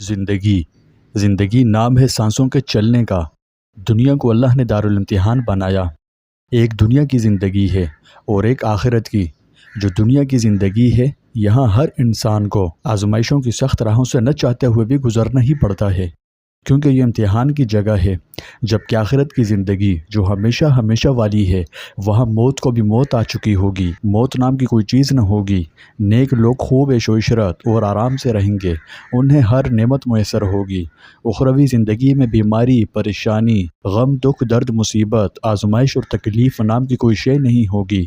زندگی نام ہے سانسوں کے چلنے کا۔ دنیا کو اللہ نے دارالامتحان بنایا۔ ایک دنیا کی زندگی ہے اور ایک آخرت کی۔ جو دنیا کی زندگی ہے یہاں ہر انسان کو آزمائشوں کی سخت راہوں سے نہ چاہتے ہوئے بھی گزرنا ہی پڑتا ہے، کیونکہ یہ امتحان کی جگہ ہے۔ جبکہ آخرت کی زندگی جو ہمیشہ ہمیشہ والی ہے، وہاں موت کو بھی موت آ چکی ہوگی، موت نام کی کوئی چیز نہ ہوگی۔ نیک لوگ خوب عیش و عشرت اور آرام سے رہیں گے، انہیں ہر نعمت میسر ہوگی۔ اخروی زندگی میں بیماری، پریشانی، غم، دکھ، درد، مصیبت، آزمائش اور تکلیف نام کی کوئی شے نہیں ہوگی۔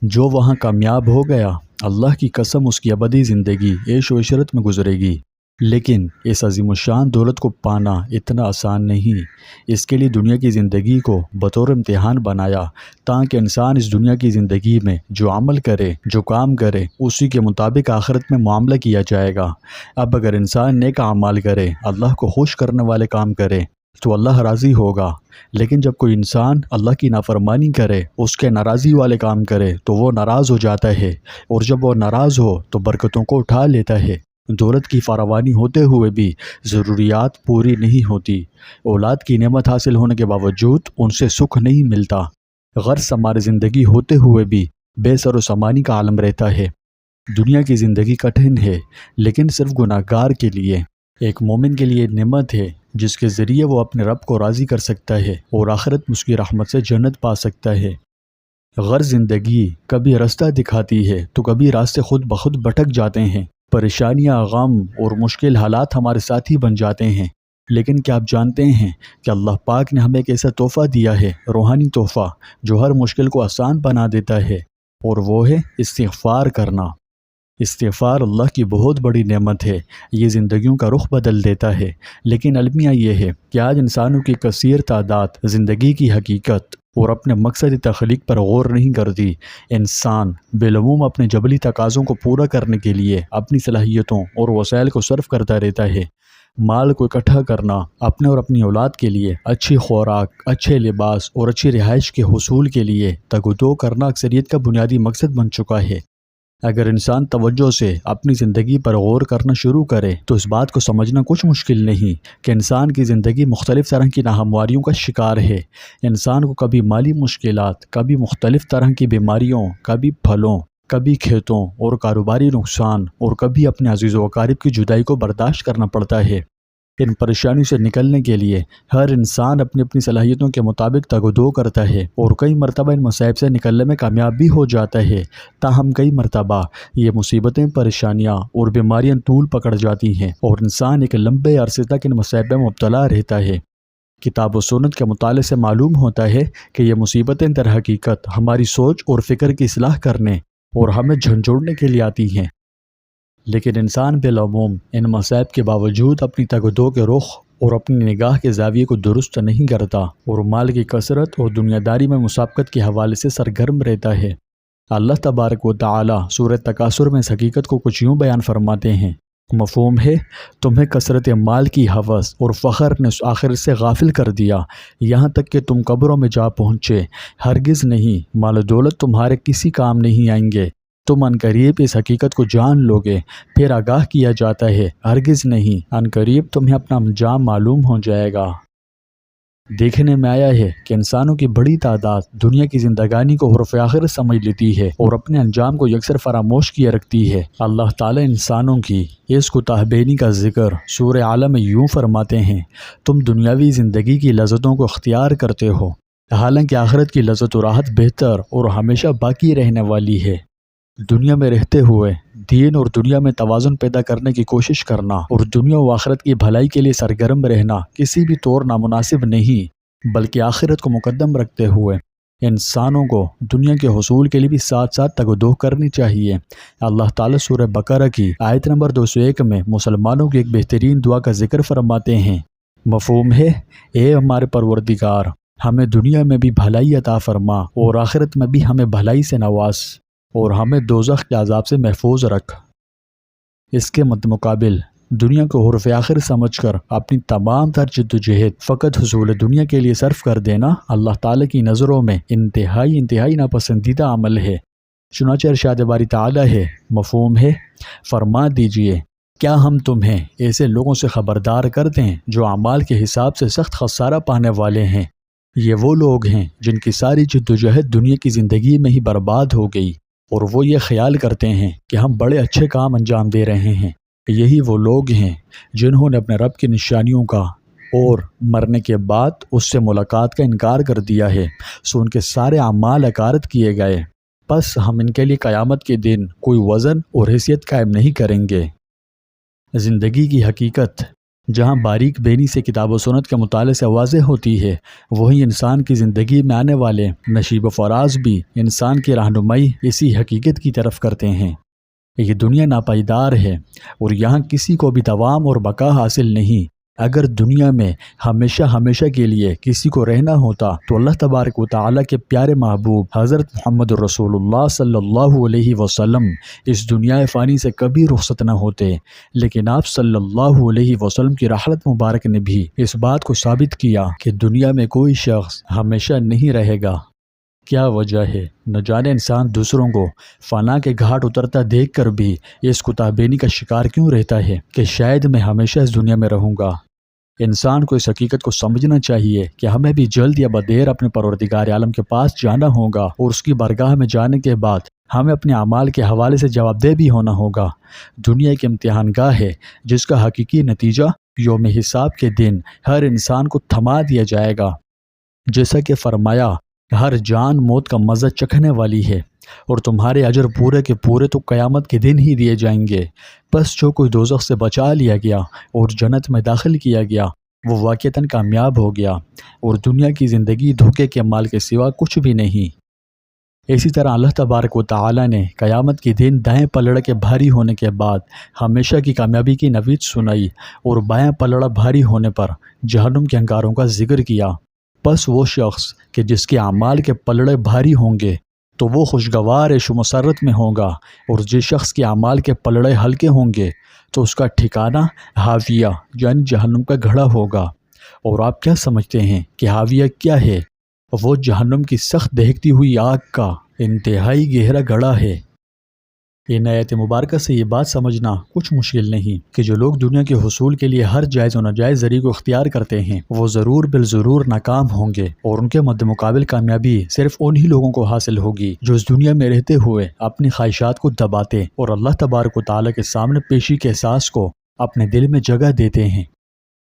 جو وہاں کامیاب ہو گیا، اللہ کی قسم اس کی ابدی زندگی عیش و عشرت میں گزرے گی۔ لیکن اس عظیم الشان دولت کو پانا اتنا آسان نہیں۔ اس کے لیے دنیا کی زندگی کو بطور امتحان بنایا، تاکہ انسان اس دنیا کی زندگی میں جو عمل کرے، جو کام کرے، اسی کے مطابق آخرت میں معاملہ کیا جائے گا۔ اب اگر انسان نیک اعمال کرے، اللہ کو خوش کرنے والے کام کرے، تو اللہ راضی ہوگا۔ لیکن جب کوئی انسان اللہ کی نافرمانی کرے، اس کے ناراضی والے کام کرے، تو وہ ناراض ہو جاتا ہے، اور جب وہ ناراض ہو تو برکتوں کو اٹھا لیتا ہے۔ دولت کی فراوانی ہوتے ہوئے بھی ضروریات پوری نہیں ہوتی۔ اولاد کی نعمت حاصل ہونے کے باوجود ان سے سکھ نہیں ملتا۔ غرض ہماری زندگی ہوتے ہوئے بھی بے سر و سامانی کا عالم رہتا ہے۔ دنیا کی زندگی کٹھن ہے، لیکن صرف گناہگار کے لیے۔ ایک مومن کے لیے نعمت ہے جس کے ذریعے وہ اپنے رب کو راضی کر سکتا ہے اور آخرت میں اس کی رحمت سے جنت پا سکتا ہے۔ غرض زندگی کبھی راستہ دکھاتی ہے تو کبھی راستے خود بخود بھٹک جاتے ہیں۔ پریشانیاں، غم اور مشکل حالات ہمارے ساتھی بن جاتے ہیں۔ لیکن کیا آپ جانتے ہیں کہ اللہ پاک نے ہمیں ایک ایسا تحفہ دیا ہے، روحانی تحفہ، جو ہر مشکل کو آسان بنا دیتا ہے، اور وہ ہے استغفار کرنا۔ استغفار اللہ کی بہت بڑی نعمت ہے، یہ زندگیوں کا رخ بدل دیتا ہے۔ لیکن المیہ یہ ہے کہ آج انسانوں کی کثیر تعداد زندگی کی حقیقت اور اپنے مقصد تخلیق پر غور نہیں کرتی۔ انسان بالعموم اپنے جبلی تقاضوں کو پورا کرنے کے لیے اپنی صلاحیتوں اور وسائل کو صرف کرتا رہتا ہے۔ مال کو اکٹھا کرنا اپنے اور اپنی اولاد کے لیے، اچھی خوراک، اچھے لباس اور اچھی رہائش کے حصول کے لیے تگ و دو کرنا اکثریت کا بنیادی مقصد بن چکا ہے۔ اگر انسان توجہ سے اپنی زندگی پر غور کرنا شروع کرے تو اس بات کو سمجھنا کچھ مشکل نہیں کہ انسان کی زندگی مختلف طرح کی ناہمواریوں کا شکار ہے۔ انسان کو کبھی مالی مشکلات، کبھی مختلف طرح کی بیماریوں، کبھی پھلوں، کبھی کھیتوں اور کاروباری نقصان، اور کبھی اپنے عزیز و اقارب کی جدائی کو برداشت کرنا پڑتا ہے۔ ان پریشانیوں سے نکلنے کے لیے ہر انسان اپنی اپنی صلاحیتوں کے مطابق تگ و دو کرتا ہے، اور کئی مرتبہ ان مصائب سے نکلنے میں کامیاب بھی ہو جاتا ہے۔ تاہم کئی مرتبہ یہ مصیبتیں، پریشانیاں اور بیماریاں طول پکڑ جاتی ہیں، اور انسان ایک لمبے عرصے تک ان مصائب میں مبتلا رہتا ہے۔ کتاب و سنت کے مطالعے سے معلوم ہوتا ہے کہ یہ مصیبتیں در حقیقت ہماری سوچ اور فکر کی اصلاح کرنے اور ہمیں جھنجھوڑنے کے لیے آتی ہیں۔ لیکن انسان بالعموم ان مصائب کے باوجود اپنی تگ و دو کے رخ اور اپنی نگاہ کے زاویے کو درست نہیں کرتا، اور مال کی کثرت اور دنیا داری میں مسابقت کے حوالے سے سرگرم رہتا ہے۔ اللہ تبارک و تعالی سورہ تکاثر میں اس حقیقت کو کچھ یوں بیان فرماتے ہیں۔ مفہوم ہے، تمہیں کثرت مال کی ہوس اور فخر نے اس آخرت سے غافل کر دیا، یہاں تک کہ تم قبروں میں جا پہنچے۔ ہرگز نہیں، مال و دولت تمہارے کسی کام نہیں آئیں گے۔ تم عنقریب اس حقیقت کو جان لو گے۔ پھر آگاہ کیا جاتا ہے، ہرگز نہیں، عنقریب تمہیں اپنا انجام معلوم ہو جائے گا۔ دیکھنے میں آیا ہے کہ انسانوں کی بڑی تعداد دنیا کی زندگانی کو حرف آخرت سمجھ لیتی ہے اور اپنے انجام کو یکسر فراموش کیے رکھتی ہے۔ اللہ تعالی انسانوں کی اس کوتاہ بینی کا ذکر سورہ اعلیٰ میں یوں فرماتے ہیں، تم دنیاوی زندگی کی لذتوں کو اختیار کرتے ہو، حالانکہ آخرت کی لذت و راحت بہتر اور ہمیشہ باقی رہنے والی ہے۔ دنیا میں رہتے ہوئے دین اور دنیا میں توازن پیدا کرنے کی کوشش کرنا اور دنیا و آخرت کی بھلائی کے لیے سرگرم رہنا کسی بھی طور نامناسب نہیں، بلکہ آخرت کو مقدم رکھتے ہوئے انسانوں کو دنیا کے حصول کے لیے بھی ساتھ ساتھ تگ و دو کرنی چاہیے۔ اللہ تعالیٰ سورہ بقرہ کی آیت نمبر 201 میں مسلمانوں کی ایک بہترین دعا کا ذکر فرماتے ہیں۔ مفہوم ہے، اے ہمارے پروردگار، ہمیں دنیا میں بھی بھلائی عطا فرما اور آخرت میں بھی ہمیں بھلائی سے نواز، اور ہمیں دوزخ کے عذاب سے محفوظ رکھ۔ اس کے مقابل دنیا کو حرف آخر سمجھ کر اپنی تمام تر جد و جہد فقط حصول دنیا کے لیے صرف کر دینا اللہ تعالیٰ کی نظروں میں انتہائی ناپسندیدہ عمل ہے۔ چنانچہ ارشاد باری تعالیٰ ہے، مفہوم ہے، فرما دیجئے کیا ہم تمہیں ایسے لوگوں سے خبردار کر دیں جو اعمال کے حساب سے سخت خسارہ پانے والے ہیں؟ یہ وہ لوگ ہیں جن کی ساری جدوجہد دنیا کی زندگی میں ہی برباد ہو گئی، اور وہ یہ خیال کرتے ہیں کہ ہم بڑے اچھے کام انجام دے رہے ہیں۔ یہی وہ لوگ ہیں جنہوں نے اپنے رب کی نشانیوں کا اور مرنے کے بعد اس سے ملاقات کا انکار کر دیا ہے، سو ان کے سارے اعمال اکارت کیے گئے۔ پس ہم ان کے لیے قیامت کے دن کوئی وزن اور حیثیت قائم نہیں کریں گے۔ زندگی کی حقیقت جہاں باریک بینی سے کتاب و سنت کے مطالعے سے واضح ہوتی ہے، وہیں انسان کی زندگی میں آنے والے نشیب و فراز بھی انسان کی رہنمائی اسی حقیقت کی طرف کرتے ہیں۔ یہ دنیا ناپائیدار ہے اور یہاں کسی کو بھی دوام اور بقا حاصل نہیں۔ اگر دنیا میں ہمیشہ ہمیشہ کے لیے کسی کو رہنا ہوتا تو اللہ تبارک و تعالیٰ کے پیارے محبوب حضرت محمد رسول اللہ صلی اللہ علیہ وسلم اس دنیا فانی سے کبھی رخصت نہ ہوتے، لیکن آپ صلی اللہ علیہ وسلم کی رحلت مبارک نے بھی اس بات کو ثابت کیا کہ دنیا میں کوئی شخص ہمیشہ نہیں رہے گا۔ کیا وجہ ہے؟ نہ جانے انسان دوسروں کو فنا کے گھاٹ اترتا دیکھ کر بھی اس کتابینی کا شکار کیوں رہتا ہے کہ شاید میں ہمیشہ اس دنیا میں رہوں گا۔ انسان کو اس حقیقت کو سمجھنا چاہیے کہ ہمیں بھی جلد یا بدیر اپنے پروردگار عالم کے پاس جانا ہوگا، اور اس کی بارگاہ میں جانے کے بعد ہمیں اپنے اعمال کے حوالے سے جواب دہ بھی ہونا ہوگا۔ دنیا ایک امتحان گاہ ہے جس کا حقیقی نتیجہ یوم حساب کے دن ہر انسان کو تھما دیا جائے گا۔ جیسا کہ فرمایا، ہر جان موت کا مزہ چکھنے والی ہے، اور تمہارے اجر پورے کے پورے تو قیامت کے دن ہی دیے جائیں گے۔ بس جو کوئی دوزخ سے بچا لیا گیا اور جنت میں داخل کیا گیا وہ واقعتاً کامیاب ہو گیا، اور دنیا کی زندگی دھوکے کے مال کے سوا کچھ بھی نہیں۔ اسی طرح اللہ تبارک و تعالیٰ نے قیامت کے دن دائیں پلڑے کے بھاری ہونے کے بعد ہمیشہ کی کامیابی کی نوید سنائی، اور بائیں پلڑا بھاری ہونے پر جہنم کے انگاروں کا ذکر کیا۔ بس وہ شخص کہ جس کے اعمال کے پلڑے بھاری ہوں گے تو وہ خوشگوار عیش و مسرت میں ہوگا، اور جس شخص کے اعمال کے پلڑے ہلکے ہوں گے تو اس کا ٹھکانہ حاویہ یعنی جہنم کا گھڑا ہوگا۔ اور آپ کیا سمجھتے ہیں کہ حاویہ کیا ہے؟ وہ جہنم کی سخت دہکتی ہوئی آگ کا انتہائی گہرا گڑھا ہے۔ ان آیت مبارکہ سے یہ بات سمجھنا کچھ مشکل نہیں کہ جو لوگ دنیا کے حصول کے لیے ہر جائز و ناجائز ذریعے کو اختیار کرتے ہیں وہ ضرور بالضرور ناکام ہوں گے، اور ان کے مد مقابل کامیابی صرف انہی لوگوں کو حاصل ہوگی جو اس دنیا میں رہتے ہوئے اپنی خواہشات کو دباتے اور اللہ تبارک و تعالیٰ کے سامنے پیشی کے احساس کو اپنے دل میں جگہ دیتے ہیں۔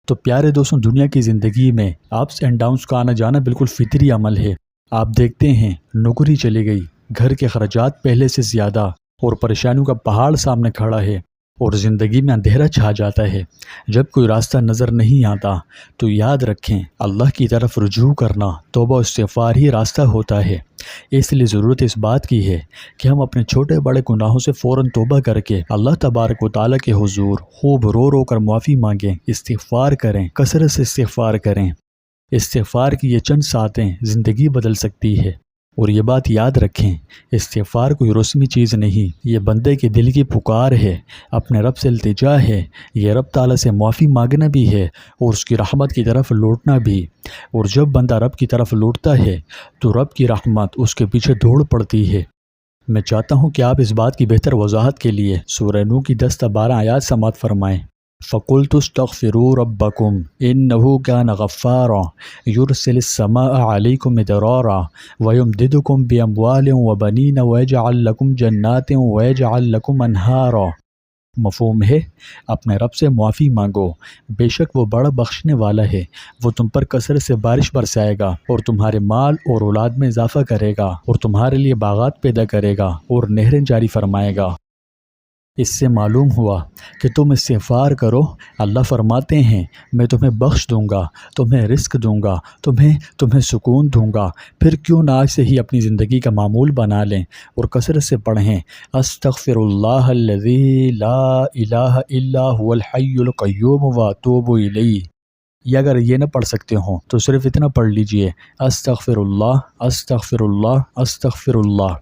تو پیارے دوستوں، دنیا کی زندگی میں اپس اینڈ ڈاؤنس کا آنا جانا بالکل فطری عمل ہے۔ آپ دیکھتے ہیں نوکری چلی گئی، گھر کے اخراجات پہلے سے زیادہ، اور پریشانیوں کا پہاڑ سامنے کھڑا ہے، اور زندگی میں اندھیرا چھا جاتا ہے۔ جب کوئی راستہ نظر نہیں آتا تو یاد رکھیں اللہ کی طرف رجوع کرنا توبہ و استغفار ہی راستہ ہوتا ہے۔ اس لیے ضرورت اس بات کی ہے کہ ہم اپنے چھوٹے بڑے گناہوں سے فوراً توبہ کر کے اللہ تبارک و تعالیٰ کے حضور خوب رو رو کر معافی مانگیں، استغفار کریں، کثرت سے استغفار کریں۔ استغفار کی یہ چند ساتیں زندگی بدل سکتی ہے۔ اور یہ بات یاد رکھیں، استغفار کوئی رسمی چیز نہیں، یہ بندے کے دل کی پکار ہے، اپنے رب سے التجا ہے، یہ رب تعالیٰ سے معافی مانگنا بھی ہے اور اس کی رحمت کی طرف لوٹنا بھی۔ اور جب بندہ رب کی طرف لوٹتا ہے تو رب کی رحمت اس کے پیچھے دوڑ پڑتی ہے۔ میں چاہتا ہوں کہ آپ اس بات کی بہتر وضاحت کے لیے سورہ نوح کی 10 تا 12 آیات سماعت فرمائیں۔ فَقُلْتُ اسْتَغْفِرُوا رَبَّكُمْ إِنَّهُ كَانَ غَفَّارًا يُرْسِلِ السَّمَاءَ عَلَيْكُمْ مِدْرَارًا وَيُمْدِدْكُمْ بِأَمْوَالٍ وَبَنِينَ وَيَجْعَلْ لَكُمْ جَنَّاتٍ وَيَجْعَلْ لَكُمْ أَنْهَارًا۔ مفہوم ہے، اپنے رب سے معافی مانگو، بے شک وہ بڑا بخشنے والا ہے، وہ تم پر کثرت سے بارش برسائے گا اور تمہارے مال اور اولاد میں اضافہ کرے گا، اور تمہارے لیے باغات پیدا کرے گا اور نہریں جاری فرمائے گا۔ اس سے معلوم ہوا کہ تم استغفار کرو، اللہ فرماتے ہیں میں تمہیں بخش دوں گا، تمہیں رزق دوں گا، تمہیں سکون دوں گا۔ پھر کیوں نہ آج سے ہی اپنی زندگی کا معمول بنا لیں اور کثرت سے پڑھیں استغفر اللہ الذی لا الہ الا هو الحی القیوم واتوب الیہ۔ یا اگر یہ نہ پڑھ سکتے ہوں تو صرف اتنا پڑھ لیجئے استغفر اللہ استغفر اللہ استغفر اللہ۔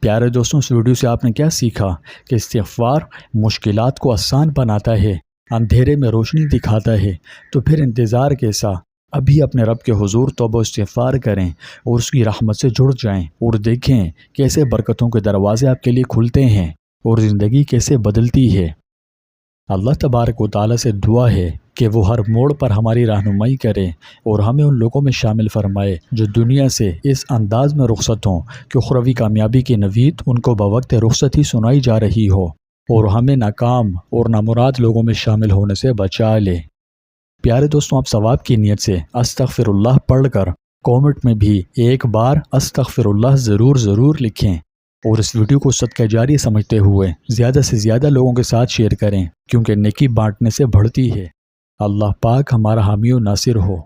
پیارے دوستوں، اس ویڈیو سے آپ نے کیا سیکھا کہ استغفار مشکلات کو آسان بناتا ہے، اندھیرے میں روشنی دکھاتا ہے۔ تو پھر انتظار کیسا؟ ابھی اپنے رب کے حضور توبہ و استغفار کریں اور اس کی رحمت سے جڑ جائیں، اور دیکھیں کیسے برکتوں کے دروازے آپ کے لیے کھلتے ہیں اور زندگی کیسے بدلتی ہے۔ اللہ تبارک و تعالیٰ سے دعا ہے کہ وہ ہر موڑ پر ہماری رہنمائی کرے اور ہمیں ان لوگوں میں شامل فرمائے جو دنیا سے اس انداز میں رخصت ہوں کہ اخروی کامیابی کی نوید ان کو بوقت رخصت ہی سنائی جا رہی ہو، اور ہمیں ناکام اور نامراد لوگوں میں شامل ہونے سے بچا لے۔ پیارے دوستوں، آپ ثواب کی نیت سے استغفر اللہ پڑھ کر کومنٹ میں بھی ایک بار استغفر اللہ ضرور لکھیں، اور اس ویڈیو کو صدقہ جاری سمجھتے ہوئے زیادہ سے زیادہ لوگوں کے ساتھ شیئر کریں، کیونکہ نیکی بانٹنے سے بڑھتی ہے۔ اللہ پاک ہمارا حامی و ناصر ہو۔